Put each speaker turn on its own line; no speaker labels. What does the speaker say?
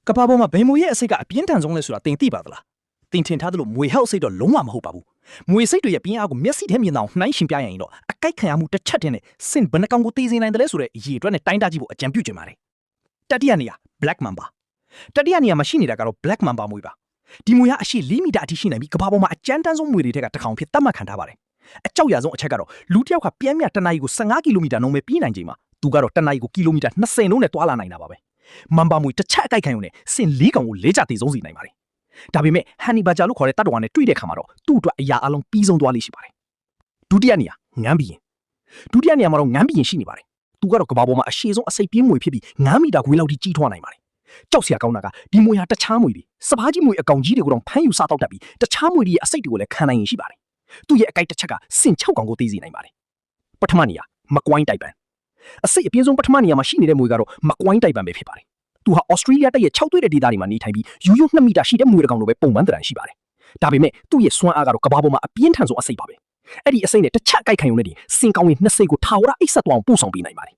ကဘာပေါ်မှာဘယ်မွေရဲ့အစိတ်ကအပြင်းထန်ဆုံးလဲဆိုတာတင်သိပါသလားတင်ထင်ထားသလိုမွေဟောက်စိတ်တော့လုံးဝမဟုတ်ပါဘူးမွေစိတ်တွေရဲ့ပြင်းအားကိုမျက်စိထဲမြင်အောင်နှိုင်းရှင်ပြရရင်တော့အကိုက်ခံရမှုတစ်ချက်တည်းနဲ့စင်ဘယ်နှကောင်ကိုသိစေနိုင်တယ်လဲဆိုတဲ့အရေးအတွက်နဲ့တိုင်းတာကြည့်ဖို့အကြံပြုချင်ပါတယ်တတိယနေရာ Black Mamba တတိယနေရာမှာရှိနေတာကတော့ Black Mamba မွေပါဒီမွေဟာအရှိ4မီတာအထိရှိနိုင်ပြီးကဘာပေါ်မှာအကျန်းတန်းဆုံးမွေတွေထက်ကတစ်ကောင်ဖြစ်သတ်မှတ်ခံထားပါတယ်အကြောက်ရဆုံးအချက်ကတော့လူတစ်ယောက်ကပြင်းမြတစ်နာရီကို15ကီလိုမီတာနှုန်းပဲပြေးနိုင်ချိန်မှာသူကတော့တစ်နာရီကိုကီလိုမီတာ20နှုန်းနဲ့တွာလာနိုင်တာပါပဲမန်ပါမွေတစ်ချက်အကိုက်ခံရုံနဲ့စင်4ကောင်ကိုလေးချတည်ဆုံးစီနိုင်ပါတယ်ဒါပေမဲ့ဟန်နီဘာဂျာလို့ခေါ်တဲ့တတ်တော်နဲ့တွေ့တဲ့ခါမှာတော့သူ့အတွက်အရာအလုံးပြီးဆုံးသွားလိမ့်ရှိပါတယ်ဒုတိယနေရာငန်းဘီရင်ဒုတိယနေရာမှာတော့ငန်းဘီရင်ရှိနေပါတယ်သူကတော့ကဘာပေါ်မှာအရှိဆုံးအစိပ်ပြင်းမွေဖြစ်ပြီး9မီတာခွေးလောက်ထိကြီးထွားနိုင်ပါတယ်ကြောက်စရာကောင်းတာကဒီမွေဟာတခြားမွေတွေစပားကြီးမွေအကောင်ကြီးတွေကိုတော့ဖမ်းယူစားတော့တတ်ပြီးတခြားမွေတွေရဲ့အစိပ်တွေကိုလည်းခံနိုင်ရင်ရှိပါတယ်သူ့ရဲ့အကိုက်တစ်ချက်ကစင်6ကောင်ကိုသိစေနိုင်ပါတယ်ပထမနေရာမကွိုင်းတိုက်ပန်အစိပ်အပြင်းဆုံးပထမနေရာမှာရှိနေတဲ့မွေကတော့မကွိုင်းတိုက်ပန်ပဲဖြစ်ပါတယ်သူဟာဩစတြေးလျတပ်ရဲ့6သွေးတဲ့ဒေသတွေမှာနေထိုင်ပြီးယူယွ2မီတာရှိတဲ့မွေတကောင်လိုပဲပုံမှန်တရံရှိပါတယ်ဒါပေမဲ့သူ့ရဲ့စွမ်းအားကတော့ကဘာပေါ်မှာအပြင်းထန်ဆုံးအစိပ်ပါပဲအဲ့ဒီအစိပ်နဲ့တစ်ချက်အကိုက်ခံရုံနဲ့စင်ကောင်ကြီး20ကိုထာဝရအိတ်ဆက်သွားအောင်ပို့ဆောင်ပေးနိုင်ပါတယ်